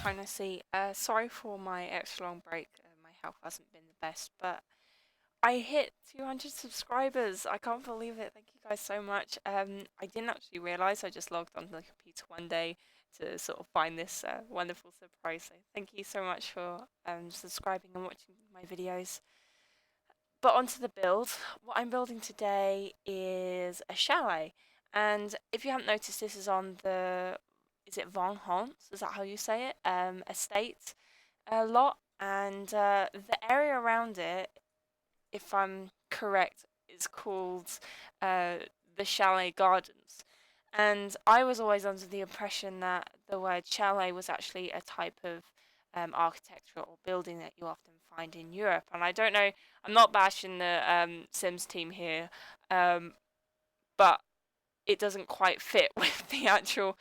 trying to see. Sorry for my extra long break. My health hasn't been the best, but I hit 200 subscribers. I can't believe it. Thank you guys so much. I didn't actually realize. I just logged onto the computer one day to sort of find this wonderful surprise. So thank you so much for subscribing and watching my videos. But onto the build. What I'm building today is a chalet. And if you haven't noticed, this is on the, is it Von Haunt? Is that how you say it? Estate lot. And the area around it, if I'm correct, is called uh, the Chalet Gardens. And I was always under the impression that the word chalet was actually a type of architecture or building that you often find in Europe. And I don't know, I'm not bashing the Sims team here, um, but it doesn't quite fit with the actual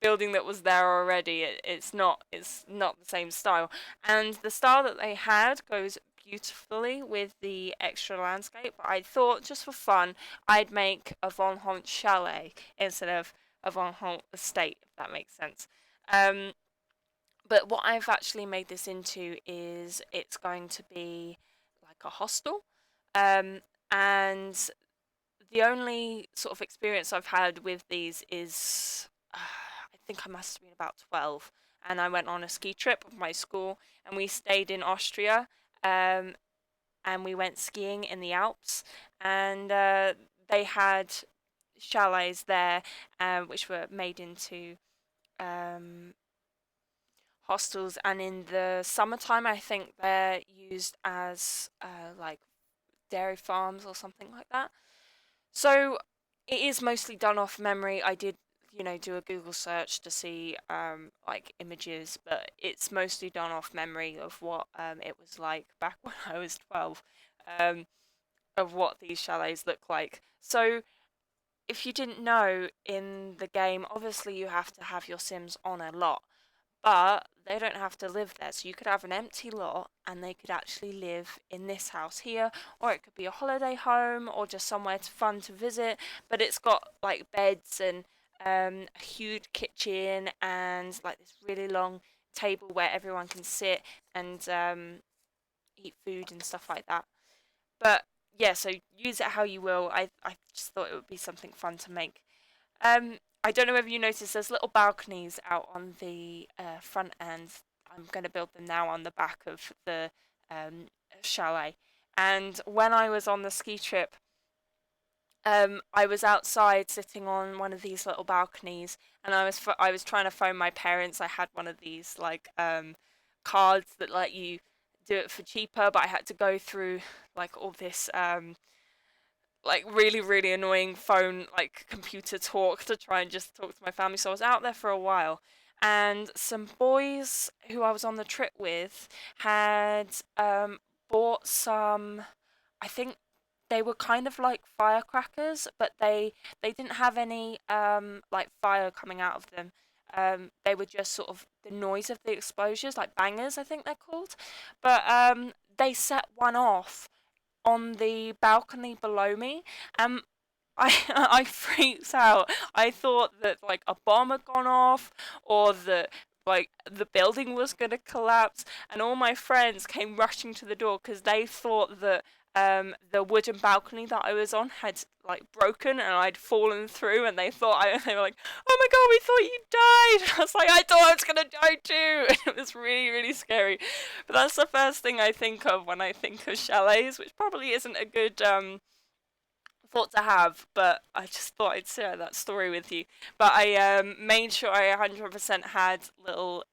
building that was there already. It's not the same style, and the style that they had goes beautifully with the extra landscape. I thought just for fun, I'd make a Von Haunt chalet instead of a Von Haunt estate, if that makes sense. Um, but what I've actually made this into is it's going to be like a hostel. Um, and the only sort of experience I've had with these is I think I must have been about 12, and I went on a ski trip with my school, and we stayed in Austria, um, and we went skiing in the Alps, and they had chalets there, which were made into um, hostels, and in the summertime, I think they're used as like dairy farms or something like that. So it is mostly done off memory. I did, do a Google search to see like images, but it's mostly done off memory of what it was like back when I was 12, um, of what these chalets look like. So if you didn't know, in the game, obviously you have to have your Sims on a lot, but they don't have to live there. So you could have an empty lot and they could actually live in this house here, or it could be a holiday home or just somewhere fun to visit. But it's got like beds and a huge kitchen and like this really long table where everyone can sit and eat food and stuff like that. But yeah, so use it how you will. I just thought it would be something fun to make. I don't know whether you noticed there's little balconies out on the front end. I'm going to build them now on the back of the um, chalet. And when I was on the ski trip, I was outside sitting on one of these little balconies, and I was trying to phone my parents. I had one of these like cards that let you do it for cheaper, but I had to go through like all this like really annoying phone like computer talk to try and just talk to my family. So I was out there for a while, and some boys who I was on the trip with had bought some, I think they were kind of like firecrackers, but they didn't have any like fire coming out of them. They were just sort of the noise of the exposures, like bangers, I think they're called. But they set one off on the balcony below me. Um, I I freaked out. I thought that like a bomb had gone off, or that like the building was gonna collapse, and all my friends came rushing to the door because they thought that the wooden balcony that I was on had like broken and I'd fallen through, and they were like, "Oh my god, we thought you died!" I was like, "I thought I was gonna die too." It was really scary. But that's the first thing I think of when I think of chalets, which probably isn't a good thought to have, but I just thought I'd share that story with you. But I made sure I 100% had little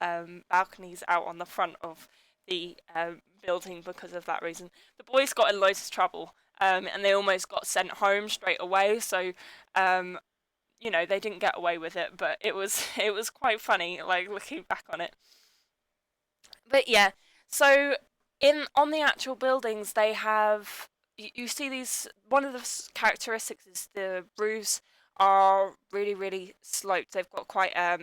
balconies out on the front of the building because of that reason. The boys got in loads of trouble, and they almost got sent home straight away. So, um, they didn't get away with it, but it was quite funny, like looking back on it. But yeah, so in on the actual buildings, they have you see these. One of the characteristics is the roofs are really sloped. They've got quite a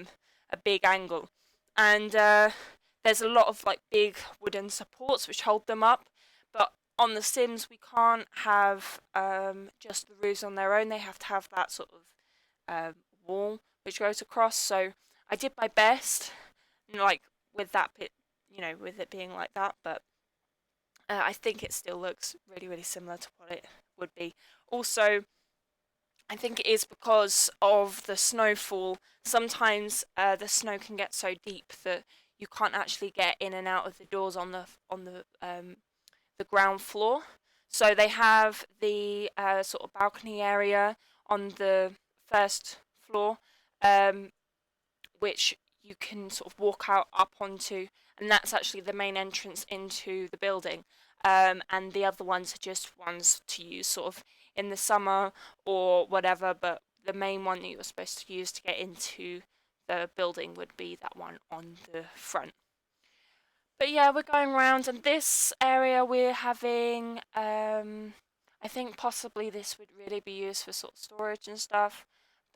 big angle, and there's a lot of like big wooden supports which hold them up. But on the Sims, we can't have just the roofs on their own. They have to have that sort of wall which goes across. So I did my best like with that bit, with it being like that. But I think it still looks really, really similar to what it would be. Also, I think it is because of the snowfall. Sometimes the snow can get so deep that you can't actually get in and out of the doors on the ground floor. So they have the sort of balcony area on the first floor, um, which you can sort of walk out up onto, and that's actually the main entrance into the building. And the other ones are just ones to use sort of in the summer or whatever, but the main one that you're supposed to use to get into the building would be that one on the front. But yeah, we're going around, and this area we're having. I think possibly this would really be used for sort of storage and stuff,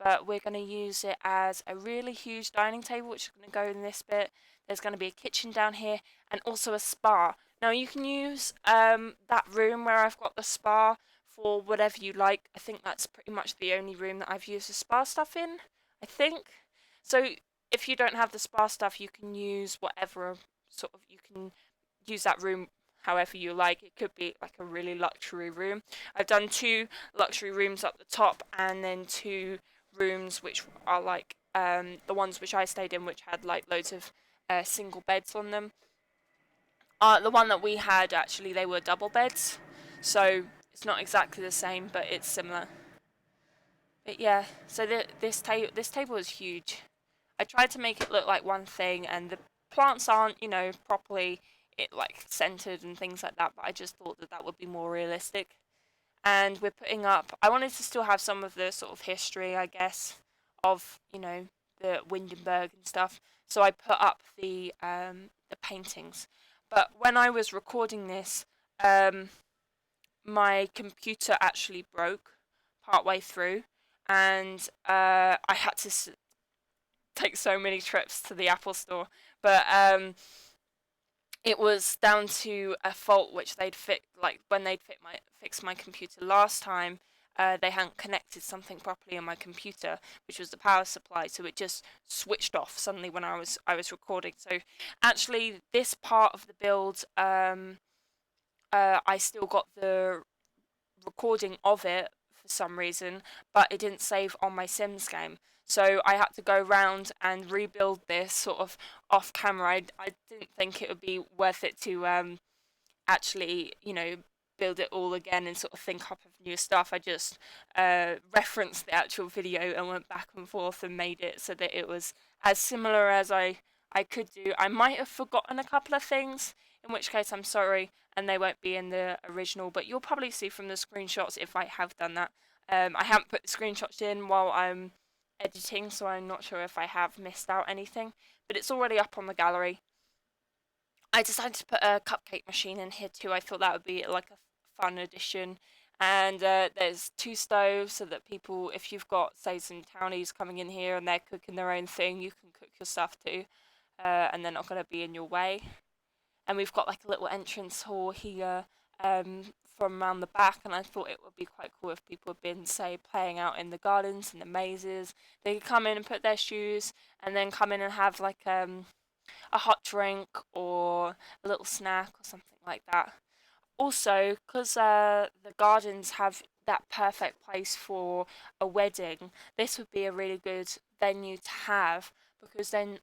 but we're going to use it as a really huge dining table, which is going to go in this bit. There's going to be a kitchen down here, and also a spa. Now you can use that room where I've got the spa for whatever you like. I think that's pretty much the only room that I've used the spa stuff in. I think so. If you don't have the spa stuff, you can use whatever sort of you can use that room however you like. It could be like a really luxury room. I've done two luxury rooms up the top, and then two rooms which are like the ones which I stayed in, which had like loads of single beds on them. The one that we had, actually, they were double beds, so it's not exactly the same, but it's similar. But yeah, so this table is huge. I tried to make it look like one thing, and the plants aren't, properly like centered and things like that. But I just thought that that would be more realistic. And we're putting up. I wanted to still have some of the sort of history, I guess, of the Windenburg and stuff. So I put up the paintings. But when I was recording this, um, my computer actually broke partway through, and I had to take so many trips to the Apple store. But it was down to a fault which they'd fix, like when they'd fix my computer last time. They hadn't connected something properly on my computer, which was the power supply, so it just switched off suddenly when I was recording. So actually, this part of the build, I still got the recording of it for some reason, but it didn't save on my Sims game. So I had to go round and rebuild this sort of off camera. I didn't think it would be worth it to actually, build it all again and sort of think up of new stuff. I just referenced the actual video and went back and forth and made it so that it was as similar as I could do. I might have forgotten a couple of things, in which case I'm sorry, and they won't be in the original, but you'll probably see from the screenshots if I have done that. I haven't put the screenshots in while I'm editing, so I'm not sure if I have missed out anything, but it's already up on the gallery. I decided to put a cupcake machine in here too. I thought that would be like a fun addition. And there's two stoves so that people, if you've got, say, some townies coming in here and they're cooking their own thing, you can cook your stuff too. And they're not going to be in your way. And we've got like a little entrance hall here from around the back, and I thought it would be quite cool if people had been, say, playing out in the gardens and the mazes. They could come in and put their shoes, and then come in and have like a hot drink or a little snack or something like that. Also, because the gardens have that perfect place for a wedding, this would be a really good venue to have, because then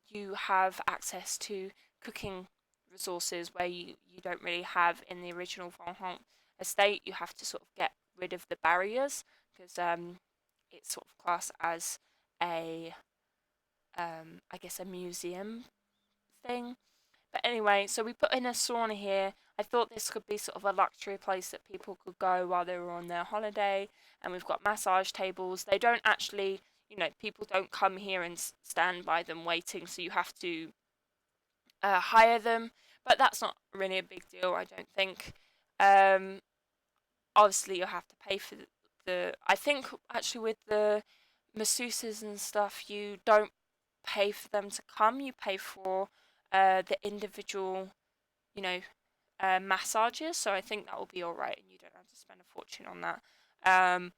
you have access to cooking resources where you don't really have in the original Von Haunt estate. You have to sort of get rid of the barriers, because it's sort of classed as a I guess a museum thing. But anyway, so we put in a sauna here. I thought this could be sort of a luxury place that people could go while they were on their holiday. And we've got massage tables. They don't actually, people don't come here and stand by them waiting, so you have to hire them. But that's not really a big deal, I don't think. Um, Obviously, you'll have to pay for I think actually with the masseuses and stuff, you don't pay for them to come. You pay for the individual, you know, massages. So I think that will be all right, and you don't have to spend a fortune on that. Um,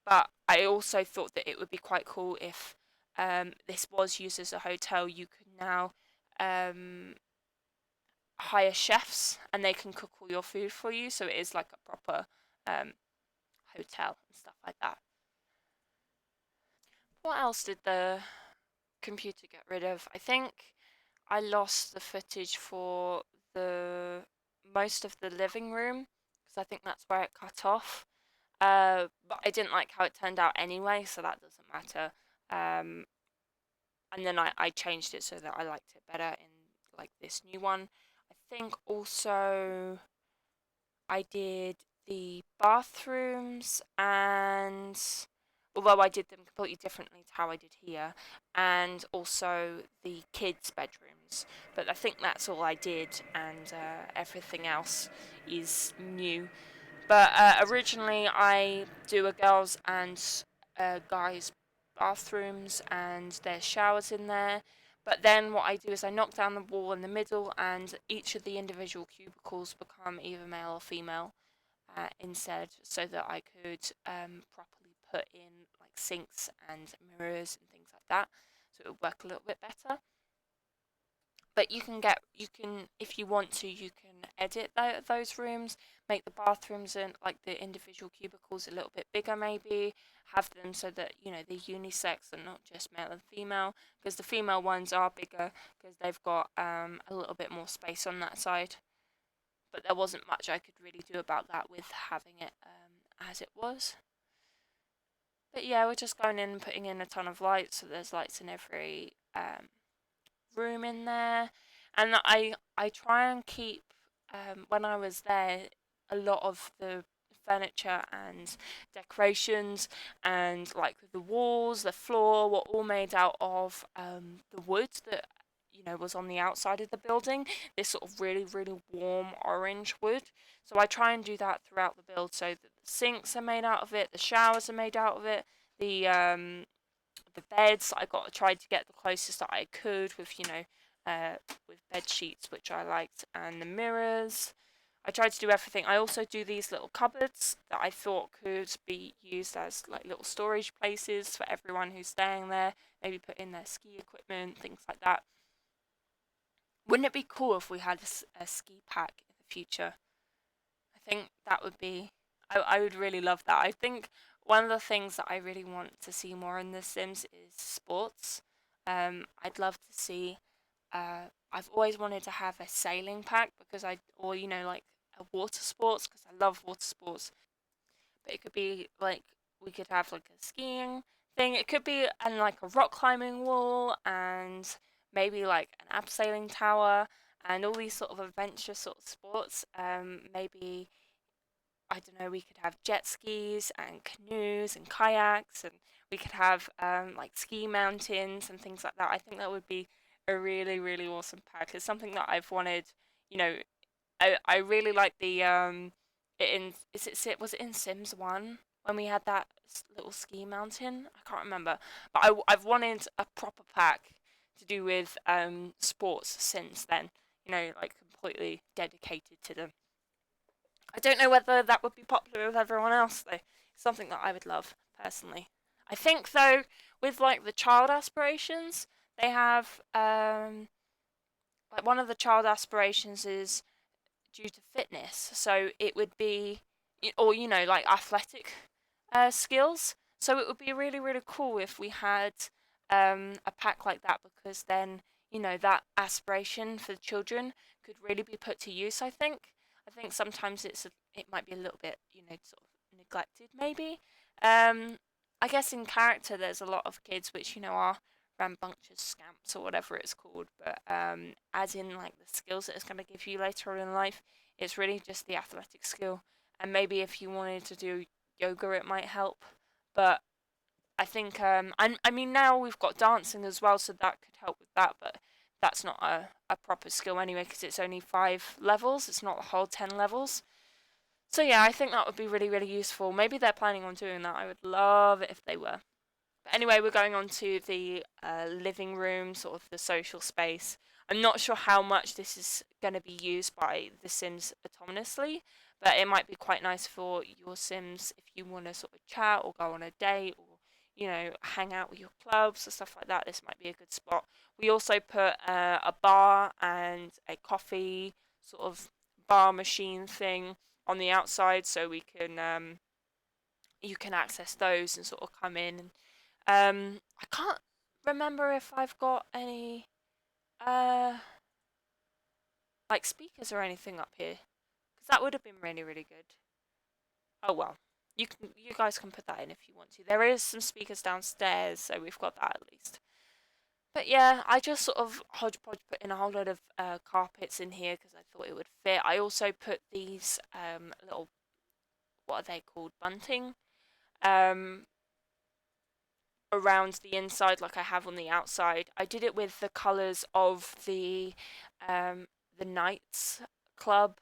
but I also thought that it would be quite cool if this was used as a hotel, you can now um, hire chefs and they can cook all your food for you. So it is like a proper um, hotel and stuff like that. What else did the computer get rid of? I think I lost the footage for the most of the living room because I think that's where it cut off. But I didn't like how it turned out anyway, so that doesn't matter. Um, and then I changed it so that I liked it better in like this new one. I think also I did the bathrooms, and although I did them completely differently to how I did here, and also the kids' bedrooms. But I think that's all I did, and everything else is new. But originally, I do a girls' and guys' bathrooms, and there's showers in there. But then what I do is I knock down the wall in the middle, and each of the individual cubicles become either male or female instead, so that I could properly put in like sinks and mirrors and things like that, so it would work a little bit better. But you can if you want to, you can edit those rooms, make the bathrooms and like the individual cubicles a little bit bigger, maybe have them so that they're unisex and not just male and female, because the female ones are bigger because they've got a little bit more space on that side. But there wasn't much I could really do about that with having it as it was. But yeah, we're just going in and putting in a ton of lights, so there's lights in every room in there. And I try and keep when I was there, a lot of the furniture and decorations and like the walls, the floor were all made out of the wood that was on the outside of the building. This sort of really really warm orange wood. So I try and do that throughout the build, so that the sinks are made out of it, the showers are made out of it, the beds I got tried to get the closest that I could with with bed sheets which I liked, and the mirrors. I tried to do everything. I also do these little cupboards that I thought could be used as like little storage places for everyone who's staying there. Maybe put in their ski equipment, things like that. Wouldn't it be cool if we had a ski pack in the future? I think that would be. I would really love that. I think one of the things that I really want to see more in The Sims is sports. I'd love to see. I've always wanted to have a sailing pack because or like a water sports because I love water sports. But it could be like we could have like a skiing thing. It could be and like a rock climbing wall and maybe like an abseiling tower and all these sort of adventure sort of sports. Maybe I don't know, we could have jet skis and canoes and kayaks, and we could have like ski mountains and things like that. I think that would be a really, really awesome pack. It's something that I've wanted, you know, I really like the it in was it in Sims 1 when we had that little ski mountain? I can't remember. But I've wanted a proper pack to do with sports since then, like completely dedicated to them. I don't know whether that would be popular with everyone else though. It's something that I would love personally. I think though with like the child aspirations, they have like one of the child aspirations is due to fitness. So it would be or like athletic skills. So it would be really really cool if we had a pack like that, because then that aspiration for the children could really be put to use. I think sometimes it might be a little bit sort of neglected maybe. Um, I guess in character there's a lot of kids which are rambunctious scamps or whatever it's called, but as in like the skills that it's going to give you later in life, it's really just the athletic skill. And maybe if you wanted to do yoga, it might help. But I think, I mean, now we've got dancing as well, so that could help with that. But that's not a proper skill anyway, because it's only 5 levels. It's not the whole 10 levels. So yeah, I think that would be really, really useful. Maybe they're planning on doing that. I would love it if they were. But anyway, we're going on to the living room, sort of the social space. I'm not sure how much this is going to be used by the Sims autonomously, but it might be quite nice for your Sims if you want to sort of chat or go on a date or you know, hang out with your clubs or stuff like that, this might be a good spot. We also put a bar and a coffee sort of bar machine thing on the outside, so we can you can access those and sort of come in. And I can't remember if I've got any uh like speakers or anything up here, because that would have been really really good. Oh well, you guys can put that in if you want to. There is some speakers downstairs, so we've got that at least. But yeah, I just sort of hodgepodge put in a whole lot of carpets in here because I thought it would fit. I also put these little, what are they called, bunting, um, around the inside like I have on the outside. I did it with the colours of the Knights Club,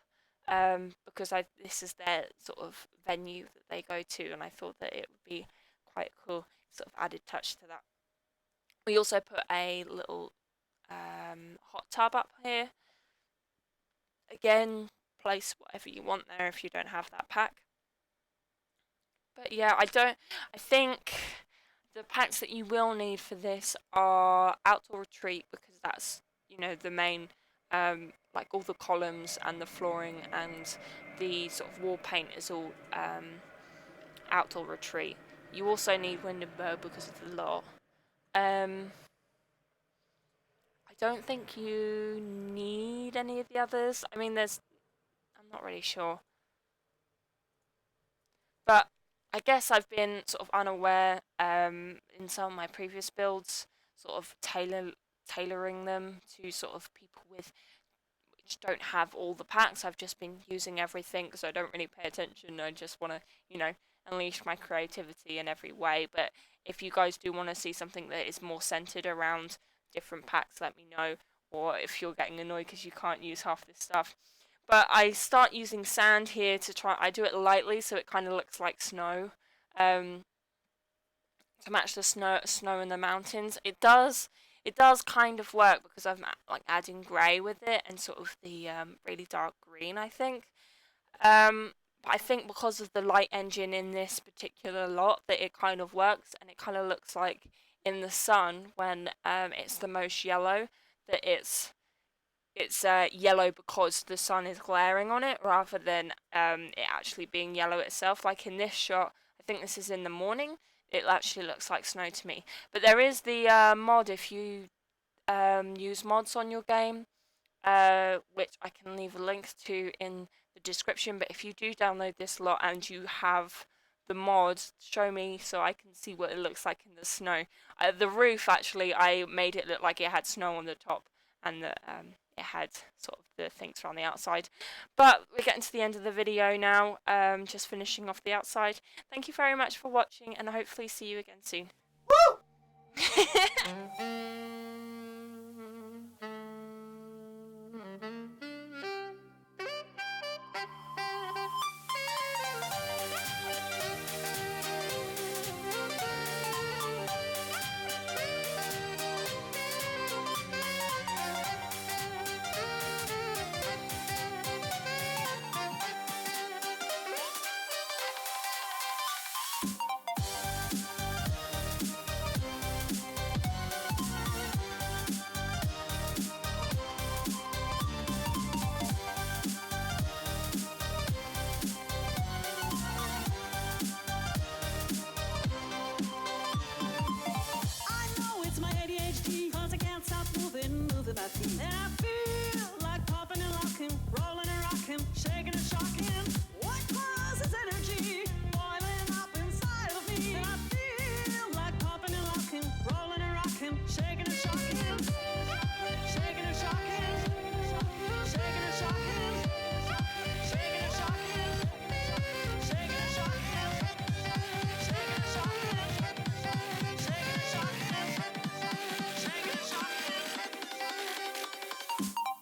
because this is their sort of venue that they go to, and I thought that it would be quite cool, sort of added touch to that. We also put a little hot tub up here. Again, place whatever you want there if you don't have that pack. But yeah, I think the packs that you will need for this are Outdoor Retreat, because that's, you know, the main, like all the columns and the flooring and the sort of wall paint is all Outdoor Retreat. You also need Windenburg because of the lot. I don't think you need any of the others. I mean, I'm not really sure. But I guess I've been sort of unaware in some of my previous builds, sort of tailoring them to sort of people which don't have all the packs. I've just been using everything because I don't really pay attention. I just want to, you know, unleash my creativity in every way. But if you guys do want to see something that is more centered around different packs, let me know. Or if you're getting annoyed because you can't use half this stuff, but I start using sand here to try. I do it lightly so it kind of looks like snow, um, to match the snow in the mountains. It does kind of work because I'm like adding grey with it and sort of the really dark green. I think. But I think because of the light engine in this particular lot that it kind of works, and it kind of looks like in the sun when it's the most yellow, that it's yellow because the sun is glaring on it rather than it actually being yellow itself. Like in this shot, I think this is in the morning, it actually looks like snow to me. But there is the mod if you use mods on your game, which I can leave a link to in the description. But if you do download this lot and you have the mod, show me so I can see what it looks like in the snow. The roof, actually, I made it look like it had snow on the top, and that it had sort of the things around the outside. But we're getting to the end of the video now, just finishing off the outside. Thank you very much for watching, and hopefully see you again soon. Woo! I know it's my ADHD, cause I can't stop moving my feet.